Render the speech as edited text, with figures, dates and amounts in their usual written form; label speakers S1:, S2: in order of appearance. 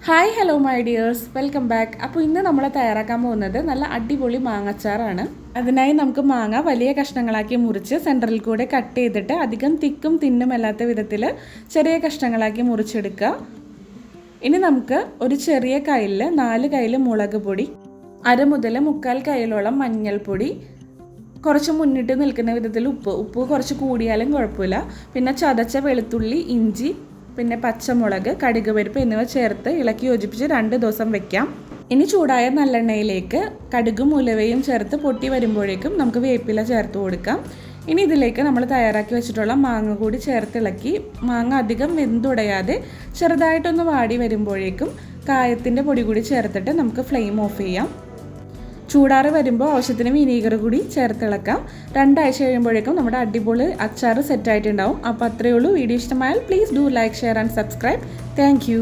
S1: Hi hello my dears welcome back. അപ്പോൾ ഇന്ന് നമ്മൾ തയ്യാറാക്കാൻ പോകുന്നത് നല്ല അടിപൊളി മാങ്ങച്ചാറാണ്. അതിനായി നമുക്ക് മാങ്ങ വലിയ കഷ്ണങ്ങളാക്കി മുറിച്ച് സെൻറ്ററിൽ കൂടെ കട്ട് ചെയ്തിട്ട് അധികം തിക്കും തിന്നുമല്ലാത്ത വിധത്തിൽ ചെറിയ കഷ്ണങ്ങളാക്കി മുറിച്ചെടുക്കുക. ഇനി നമുക്ക് ഒരു ചെറിയ കയ്യിൽ 4 കയ്യിൽ മുളക് പൊടി, 1/2 മുതൽ 1/4 കയ്യിലോളം മഞ്ഞൾപ്പൊടി, കുറച്ച് മുന്നിട്ട് നിൽക്കുന്ന വിധത്തിൽ ഉപ്പ് കുറച്ച് കൂടിയാലും കുഴപ്പമില്ല, പിന്നെ ചതച്ച വെളുത്തുള്ളി, ഇഞ്ചി, പിന്നെ പച്ചമുളക്, കടുക് പരിപ്പ് എന്നിവ ചേർത്ത് ഇളക്കി യോജിപ്പിച്ച് 2 ദിവസം വെക്കാം. ഇനി ചൂടായ നല്ലെണ്ണയിലേക്ക് കടുകും ഉലുവയും ചേർത്ത് പൊട്ടി വരുമ്പോഴേക്കും നമുക്ക് വേപ്പില ചേർത്ത് കൊടുക്കാം. ഇനി ഇതിലേക്ക് നമ്മൾ തയ്യാറാക്കി വെച്ചിട്ടുള്ള മാങ്ങ കൂടി ചേർത്തിളക്കി മാങ്ങ അധികം വെന്തുടയാതെ ചെറുതായിട്ടൊന്ന് വാടി വരുമ്പോഴേക്കും കായത്തിൻ്റെ പൊടി കൂടി ചേർത്തിട്ട് നമുക്ക് ഫ്ലെയിം ഓഫ് ചെയ്യാം. ചൂടാറ് വരുമ്പോൾ ആവശ്യത്തിന് വിനീഗർ കൂടി ചേർത്തിളക്കാം. 2 ആഴ്ച കഴിയുമ്പോഴേക്കും നമ്മുടെ അടിപൊളി അച്ചാർ സെറ്റായിട്ടുണ്ടാവും. അപ്പോൾ അത്രയേ ഉള്ളൂ. വീഡിയോ ഇഷ്ടമായാൽ please do like, share and subscribe. Thank